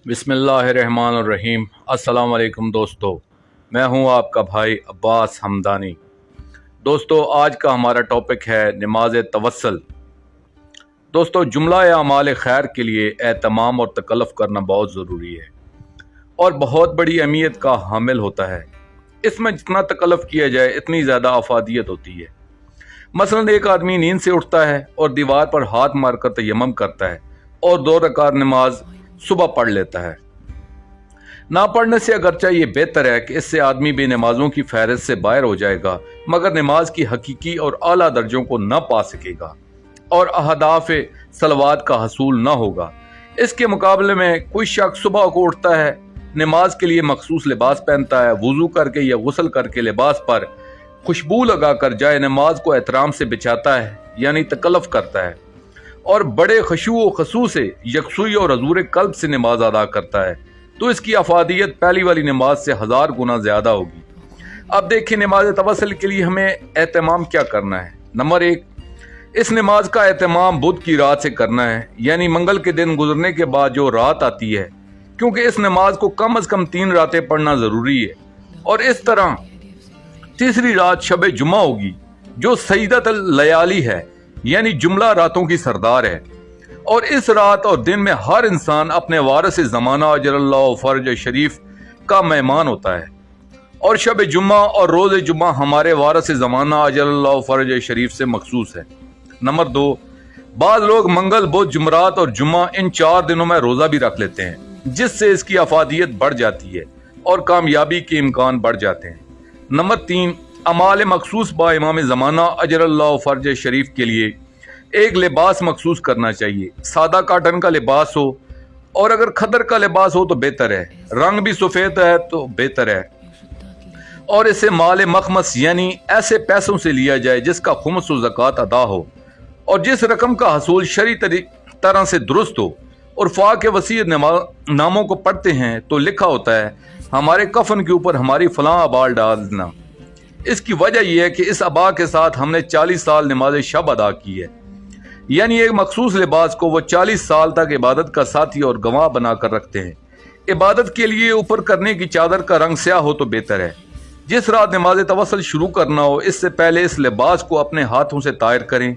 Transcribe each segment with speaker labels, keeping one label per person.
Speaker 1: बिस्मिल्लाहिर्रहमानिर्रहीम। अस्सलाम वालेकुम दोस्तों, मैं हूं आपका भाई अब्बास हमदानी। दोस्तों, आज का हमारा टॉपिक है नमाज तवस्सुल। दोस्तों, जुमला या अमाल खैर के लिए एहतमाम और तकल्लुफ़ करना बहुत ज़रूरी है और बहुत बड़ी अहमियत का हामिल होता है। इसमें जितना तकल्लुफ़ किया जाए इतनी ज़्यादा अफादियत होती है। मसलन एक आदमी नींद से उठता है और दीवार पर हाथ मारकर तयम्मुम करता है और 2 रकात नमाज सुबह पढ़ लेता है। ना पढ़ने से अगरचा ये बेहतर है कि इससे आदमी भी नमाजों की फहरिस्त से बाहर हो जाएगा, मगर नमाज की हकीकी और आला दर्जों को न पा सकेगा और अहदाफ सलवात का हसूल न होगा। इसके मुकाबले में कोई शख्स सुबह को उठता है, नमाज के लिए मखसूस लिबास पहनता है, वुजू करके या गुस्ल करके लिबास पर खुशबू लगाकर जाए नमाज को एहतराम से बिछाता है, यानी तकल्लुफ़ करता है और बड़े खुशू व खसू से यकसुई और हजूर कल्ब से नमाज अदा करता है, तो इसकी अफादियत पहली वाली नमाज से 1000 गुना ज़्यादा होगी। अब देखिए, नमाज तवस्सुल के लिए हमें एहतमाम क्या करना है। नंबर 1, इस नमाज का एहतमाम बुध की रात से करना है, यानी मंगल के दिन गुजरने के बाद जो रात आती है, क्योंकि इस नमाज को कम से कम 3 रातें पढ़ना ज़रूरी है। और इस तरह तीसरी रात शब जुमा होगी, जो सईदतुल लयाली है, यानी जुमला रातों की सरदार है। और इस रात और दिन में हर इंसान अपने वारिस ज़माना अजरल्लाहु फर्ज शरीफ का मेहमान होता है और शब जुम्मा और रोज़ जुम्मा हमारे वारिस ज़माना अजरल्लाहु फर्ज शरीफ से मखसूस है। नंबर 2, बाज़ लोग मंगल, बुध, जुमरात और जुम्मा इन 4 दिनों में रोज़ा भी रख लेते हैं, जिससे इसकी अफादियत बढ़ जाती है और कामयाबी के इम्कान बढ़ जाते हैं। नंबर 3, अमाल मखसूस बा इमाम ज़माना अजरल्लाहु फर्ज शरीफ के लिए एक लिबास मखसूस करना चाहिए। सादा काटन का लिबास हो और अगर खदर का लिबास हो तो बेहतर है, रंग भी सफ़ेद है तो बेहतर है। और इसे माल मखमस यानी ऐसे पैसों से लिया जाए जिसका खुम्स व ज़कात अदा हो और जिस रकम का हसूल शरी तरह से दुरुस्त हो। और फा के वसीयत नामों को पढ़ते हैं तो लिखा होता है, हमारे कफन के ऊपर हमारी फलां आबाल डाल देना। इसकी वजह यह है कि इस अबा के साथ हमने 40 साल नमाज शब अदा की है, यानी एक मखसूस लिबास को वो 40 साल तक इबादत का साथी और गवाह बनाकर रखते हैं। इबादत के लिए ऊपर करने की चादर का रंग स्याह हो तो बेहतर है। जिस रात नमाज तवस्सुल शुरू करना हो, इससे पहले इस लिबास को अपने हाथों से ताहिर करें,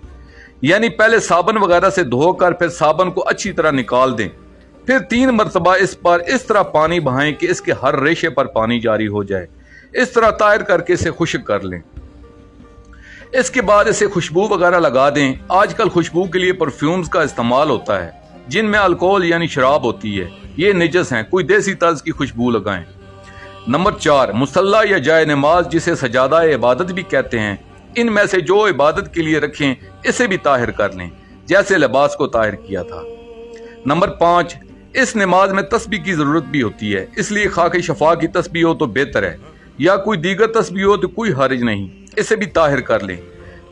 Speaker 1: यानी पहले साबन वगैरह से धोकर फिर साबन को अच्छी तरह निकाल दें, फिर 3 मरतबा इस पर इस तरह पानी बहाएं कि इसके हर रेशे पर पानी जारी हो जाए। इस तरह ताहिर करके इसे खुश्क कर लें। इसके बाद इसे खुशबू वगैरह लगा दें। आजकल खुशबू के लिए परफ्यूम्स का इस्तेमाल होता है जिनमें अल्कोहल यानी शराब होती है, ये निजस हैं, कोई देसी तर्ज की खुशबू लगाएं। नंबर 4, मुसल्ला या जाए नमाज जिसे सजादा इबादत भी कहते हैं, इनमें से जो इबादत के लिए रखें इसे भी ताहिर कर लें, जैसे लिबास को ताहिर किया था। नंबर 5, इस नमाज में तस्बीह की जरूरत भी होती है, इसलिए खाके शफा की तस्बीह हो तो बेहतर है, या कोई दीगर तस्बीह हो तो कोई हर्ज नहीं, इसे भी ताहिर कर लें।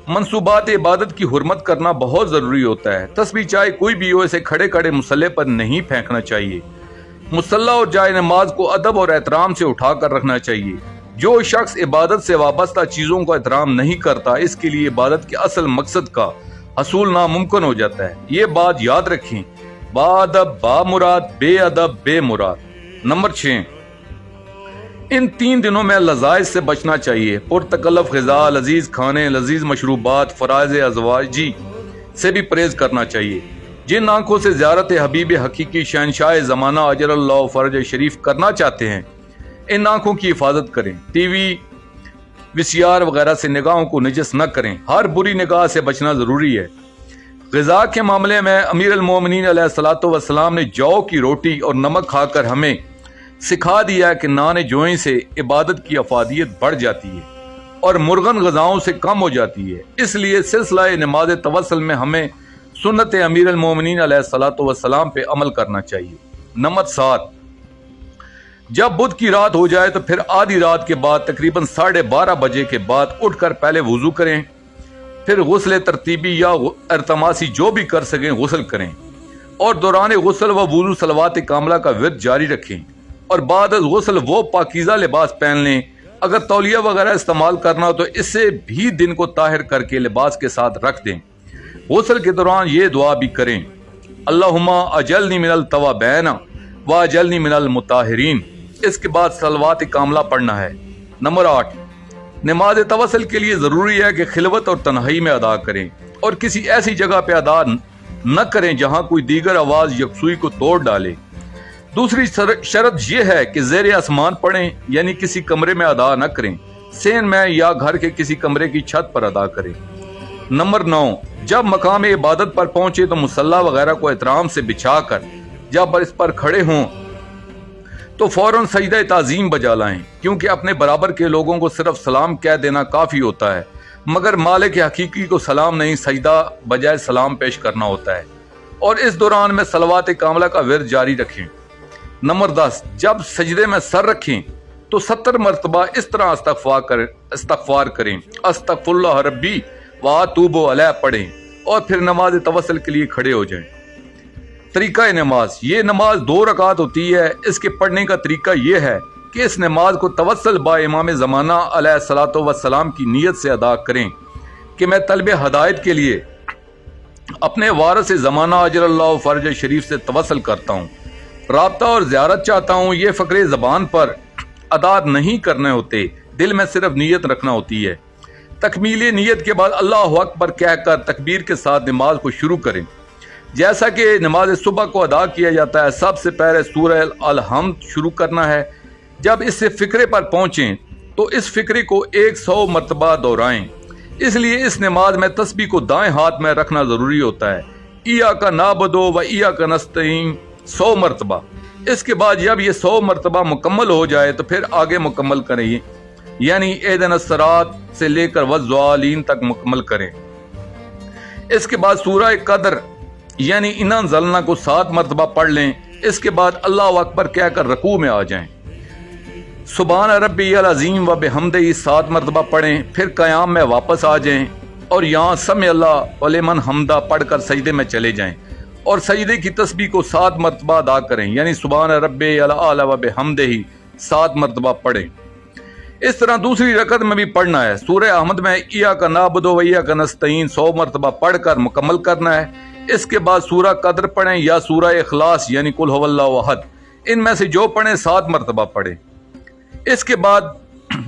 Speaker 1: मंसूबात इबादत की हुर्मत करना बहुत ज़रूरी होता है। तस्बीह चाहे कोई भी हो, इसे खड़े खड़े मुसल्ले पर नहीं फेंकना चाहिए। मुसल्ला और जाए नमाज को अदब और एहतराम से उठा कर रखना चाहिए। जो शख्स इबादत से वाबस्ता चीज़ों का एहतराम नहीं करता, इसके लिए इबादत के असल मकसद का हसूल नामुमकिन हो जाता है। ये बात याद रखें, बाअदब बामुराद, बेअदब बेमुराद। नंबर 6, इन 3 दिनों में लज़ाइज से बचना चाहिए। पुरतकल्लुफ़ ग़िज़ा, लजीज खाने, लजीज मशरूबात, फ़राइज़ अज़वाजी से भी परहेज़ करना चाहिए। जिन आंखों से ज़ियारत हबीब हकीकी शहनशाह ज़माना अजरल्लाहु फर्ज शरीफ करना चाहते हैं, इन आंखों की हिफाजत करें। टीवी, VCR वगैरह से निगाहों को निजस न करें। हर बुरी निगाह से बचना ज़रूरी है। ग़िज़ा के मामले में अमीर अल मोमिनीन अलैहिस्सलातु वस्सलाम ने जौ की रोटी और नमक खाकर हमें सिखा दिया कि नान जोई से इबादत की अफादियत बढ़ जाती है और मुर्गन ग़िज़ाओं से कम हो जाती है। इसलिए सिलसिला नमाज तवस्सुल में हमें सुन्नत अमीर अल मोमिनीन अलैहिस्सलातु वस्सलाम पे अमल करना चाहिए। नंबर 7, जब बुध की रात हो जाए तो फिर आधी रात के बाद तकरीबन 12:30 बजे के बाद उठकर पहले वुजू करें, फिर गुस्ल तरतीबी या इर्तमासी जो भी कर सकें गुस्ल करें और दौरान गुस्ल व वुजू सलवात कामला का विर्द जारी रखें और बाद गुस्ल वो पाकीज़ा लिबास पहन लें। अगर तौलिया वगैरह इस्तेमाल करना हो तो इससे भी दिन को ताहिर करके लिबास के साथ रख दें। गुस्ल के दौरान ये दुआ भी करें, अल्लाहुम्मा अजलनी मिनल तवाबैना वाजलनी मिनल मुताहिरीन। इसके बाद सलवात कामला पढ़ना है। नंबर 8, नमाज तवसल के लिए ज़रूरी है कि खिलवत और तन्हाई में अदा करें और किसी ऐसी जगह पे अदा न करें जहां कोई दीगर आवाज़ यकसुई को तोड़ डाले। दूसरी शर्त यह है कि ज़ेर आसमान पढ़ें, यानी किसी कमरे में अदा न करें, सेन में या घर के किसी कमरे की छत पर अदा करें। नंबर 9, जब मकाम इबादत पर पहुंचे तो मुसल्ला वगैरह को एहतराम से बिछाकर जब इस पर खड़े हों तो फौरन सजदा ताज़ीम बजा लाएं, क्योंकि अपने बराबर के लोगों को सिर्फ सलाम कह देना काफ़ी होता है, मगर मालिक हकीकी को सलाम नहीं, सजदा बजाय सलाम पेश करना होता है। और इस दौरान में सलवात कामला का विर्द जारी रखें। नंबर 10, जब सजदे में सर रखें तो 70 मरतबा इस तरह इस्तगफार करें, अस्तगफिरुल्लाह रब्बी व अतूबु अलैह पढ़ें और फिर नमाज तवसल के लिए खड़े हो जाएं। तरीका नमाज, ये नमाज 2 रकात होती है। इसके पढ़ने का तरीका यह है कि इस नमाज को तवस्सल बा इमाम ज़माना अलैहिस्सलातु वस्सलाम की नीयत से अदा करें कि मैं तलब हदायत के लिए अपने वारिस ज़माना अजरल्लाहु फर्ज शरीफ से तवस्सल करता हूँ, राब्ता और ज़ियारत चाहता हूँ। ये फ़क़रे ज़बान पर अदा नहीं करने होते, दिल में सिर्फ नीयत रखना होती है। तकमील नीयत के बाद अल्लाहु अकबर कहकर तकबीर के साथ नमाज को शुरू करें। जैसा कि नमाज सुबह को अदा किया जाता है, सबसे पहले सूरह अल-हम्द शुरू करना है। जब इस फ़िक्रे पर पहुँचें तो इस फ़िक्रे को 100 मरतबा दोहराएं। इसलिए इस नमाज में तस्बीह को दाएं हाथ में रखना ज़रूरी होता है। इय्याका नअबुदु व इय्याका नस्तईन 100 मरतबा। इसके बाद जब ये 100 मरतबा मुकम्मल हो जाए तो फिर आगे मुकम्मल करें, यानी इहदिनस सिरात से लेकर वज़्ज़ालीन तक मुकम्मल करें। इसके बाद सूरह कदर यानी इन्ना ज़लना को 7 मरतबा पढ़ लें। इसके बाद अल्लाहु अकबर कहकर रकू में आ जाएं। सुभान रब्बियल अज़ीम व बिहम्दिही 7 मरतबा पढ़ें, फिर क़याम में वापस आ जाएं और यहाँ समी अल्लाह व लिमन हम्दा पढ़कर सजदे में चले जाएं और सजदे की तस्बीह को 7 मरतबा अदा करें, यानी सुभान रब्बियल आला व बिहम्दिही 7 मरतबा पढ़ें। इस तरह दूसरी रकत में भी पढ़ना है। सूरह अहमद में इय्याका नअबुदु व इय्याका नस्तईन 100 मरतबा पढ़कर मुकम्मल करना है। इसके बाद सूरह कद्र पढ़ें या सूरह इखलास यानी कुल हुवल्लाहु अहद, इनमें से जो पढ़ें 7 मरतबा पढ़ें। इसके बाद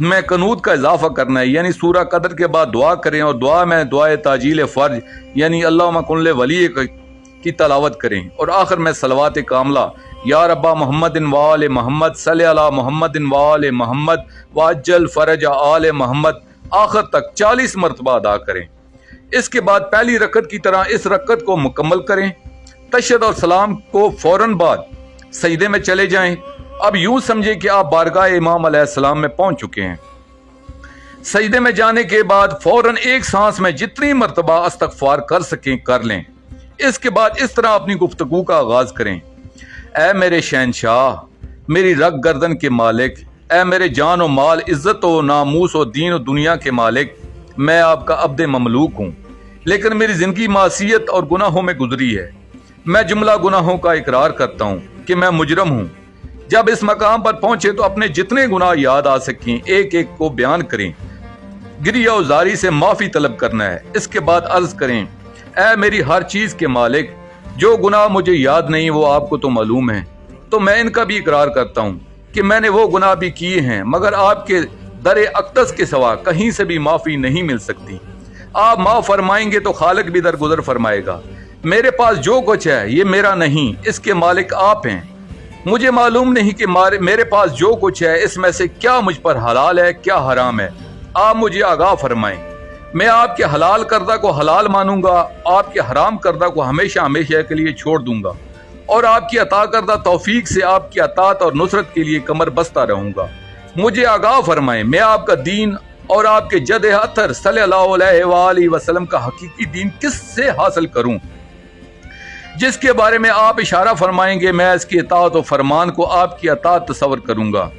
Speaker 1: में कनूत का इजाफा करना है, यानी सूरह कद्र के बाद दुआ करें और दुआ में दुआए ताजील फ़र्ज यानी अल्लाहुम्मा कुन वली की तलावत करें और आखिर में सलवात कामला या रब्बा मोहम्मदिन व आले मोहम्मद सल्ली अला मोहम्मदिन व आले मोहम्मद वाज्जल फरज आले मोहम्मद आखिर तक 40 मरतबा अदा करें। इसके बाद पहली रकत की तरह इस रकत को मुकम्मल करें। तशहद और सलाम को फौरन बाद सजदे में चले जाएं। अब यूं समझे कि आप बारगाह इमाम अलैहिस्सलाम में पहुंच चुके हैं। सजदे में जाने के बाद फौरन एक सांस में जितनी मरतबा इस्तगफार कर सकें कर लें। इसके बाद इस तरह अपनी गुफ्तगू का आगाज करें। ऐ मेरे शहनशाह, मेरी रग गर्दन के मालिक, ऐ मेरे जान और माल, इज्जत और नामूस और दीन और दुनिया के मालिक, मैं आपका अब्द ममलूक हूँ, लेकिन मेरी जिंदगी मासियत और गुनाहों में गुजरी है। मैं जुमला गुनाहों का इकरार करता हूँ कि मैं मुजरम हूँ। जब इस मकाम पर पहुंचे तो अपने जितने गुनाह याद आ सकें एक एक को बयान करें। गिरिया और जारी से माफ़ी तलब करना है। इसके बाद अर्ज करें, ऐ मेरी हर चीज़ के मालिक, जो गुनाह मुझे याद नहीं वो आपको तो मालूम है, तो मैं इनका भी इकरार करता हूँ कि मैंने वो गुनाह भी किए हैं, मगर आपके दर अक़दस के सिवा कहीं से भी माफ़ी नहीं मिल सकती। आप माफ़ फरमाएंगे तो खालिक भी दरगुजर फरमाएगा। मेरे पास जो कुछ है ये मेरा नहीं, इसके मालिक आप हैं। मुझे मालूम नहीं कि मेरे पास जो कुछ है इसमें से क्या मुझ पर हलाल है क्या हराम है। आप मुझे आगाह फरमाएं। मैं आपके हलाल करदा को हलाल मानूंगा, आपके हराम करदा को हमेशा हमेशा के लिए छोड़ दूंगा और आपकी अता करदा तौफीक से आपकी अतात और नुसरत के लिए कमर बस्ता रहूंगा। मुझे आगाह फरमाएं, मैं आपका दीन और आपके जद अतर सल्लल्लाहु अलैहि वसल्लम का हकीकी दीन किससे हासिल करूं, जिसके बारे में आप इशारा फरमाएंगे मैं इसकी अतात और फरमान को आपकी अतात तस्वर करूंगा।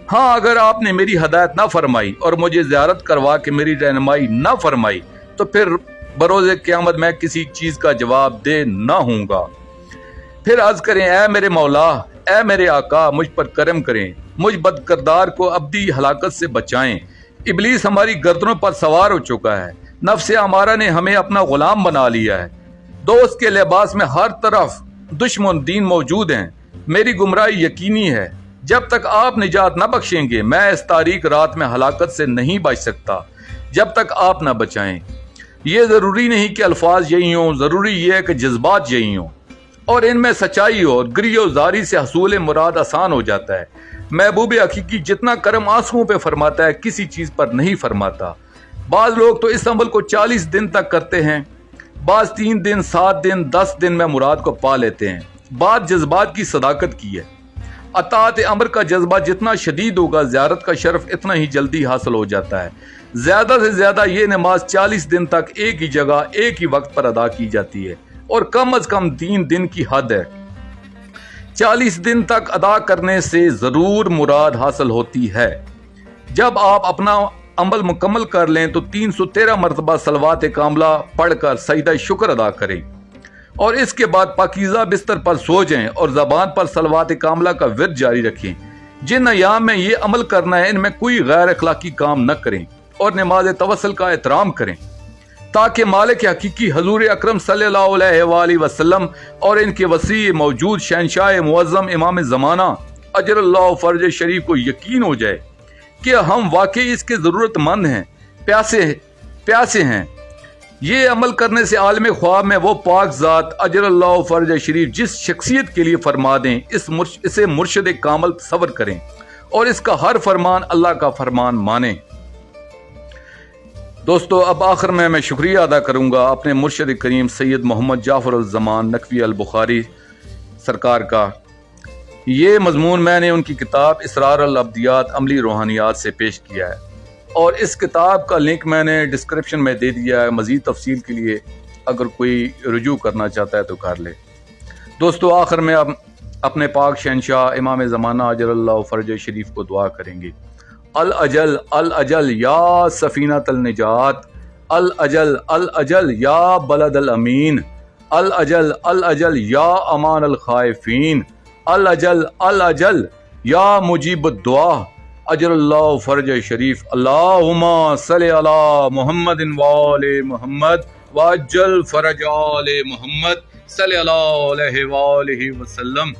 Speaker 1: हाँ, अगर आपने मेरी हदायत ना फरमाई और मुझे ज़ियारत करवा के मेरी रहनुमाई ना फरमाई तो फिर बरोज़े क़यामत मैं किसी चीज़ का जवाब दे ना हूँगा। फिर अर्ज़ करें, ऐ मेरे मौला, ऐ मेरे आका, मुझ पर करम करें, मुझ बदकिरदार को अब्दी हलाकत से बचाएं। इब्लीस हमारी गर्दनों पर सवार हो चुका है, नफ्स हमारा ने हमें अपना गुलाम बना लिया है। दोस्त के लिबास में हर तरफ दुश्मन दीन मौजूद हैं। میری گمراہی یقینی ہے، جب تک آپ نجات نہ بخشیں گے میں اس تاریک رات میں ہلاکت سے نہیں بچ سکتا جب تک آپ نہ بچائیں۔ یہ ضروری نہیں کہ الفاظ یہی ہوں، ضروری یہ ہے کہ جذبات یہی ہوں اور ان میں سچائی ہو اور گریہ و زاری سے حصول مراد آسان ہو جاتا ہے۔ محبوب حقیقی جتنا کرم آنسوؤں پہ فرماتا ہے کسی چیز پر نہیں فرماتا۔ بعض لوگ تو اس عمل کو 40 دن تک کرتے ہیں، بعض 3 دن، 7 دن، 10 دن میں مراد کو پا لیتے ہیں۔ بات جذبات کی صداقت کی ہے۔ اطاعت امر کا جذبہ جتنا شدید ہوگا زیارت کا شرف اتنا ہی جلدی حاصل ہو جاتا ہے۔ زیادہ سے زیادہ یہ نماز 40 دن تک ایک ہی جگہ ایک ہی وقت پر ادا کی جاتی ہے اور کم از کم 3 دن کی حد ہے۔ 40 دن تک ادا کرنے سے ضرور مراد حاصل ہوتی ہے۔ جب آپ اپنا عمل مکمل کر لیں تو 313 مرتبہ صلوات کاملہ پڑھ کر سجدہ شکر ادا کریں اور اس کے بعد پاکیزہ بستر پر سو جائیں اور زبان پر صلوات کاملہ کا ورد جاری رکھیں۔ جن ایام میں یہ عمل کرنا ہے ان میں کوئی غیر اخلاقی کام نہ کریں اور نماز توسل کا احترام کریں تاکہ مالک حقیقی حضور اکرم صلی اللہ علیہ وآلہ وسلم اور ان کے وسیع موجود شہنشاہ معظم امام زمانہ اجر اللہ فرج شریف کو یقین ہو جائے کہ ہم واقعی اس کے ضرورت مند ہیں، پیاسے ہیں۔ یہ عمل کرنے سے عالم خواب میں وہ پاک ذات اجر اللہ فرج شریف جس شخصیت کے لیے فرما دیں اسے مرشد کامل تصور کریں اور اس کا ہر فرمان اللہ کا فرمان مانیں۔ دوستو اب آخر میں شکریہ ادا کروں گا اپنے مرشد کریم سید محمد جعفر الزمان نقوی البخاری سرکار کا۔ یہ مضمون میں نے ان کی کتاب اسرار الابدیات عملی روحانیات سے پیش کیا ہے اور اس کتاب کا لنک میں نے ڈسکرپشن میں دے دیا ہے، مزید تفصیل کے لیے اگر کوئی رجوع کرنا چاہتا ہے تو کر لے۔ دوستو آخر میں اب اپنے پاک شہنشاہ امام زمانہ اجر اللہ فرج شریف کو دعا کریں گے۔ الاجل الاجل یا سفینۃ النجات، الاجل الاجل یا بلد الامین، الاجل الاجل یا امان الخائفین، الاجل الاجل یا مجیب الدعا اجر اللہ فرج شریف۔ اللہم صلی علی محمد وآل محمد وعجل فرج آل محمد صلی اللہ علیہ وآلہ وسلم۔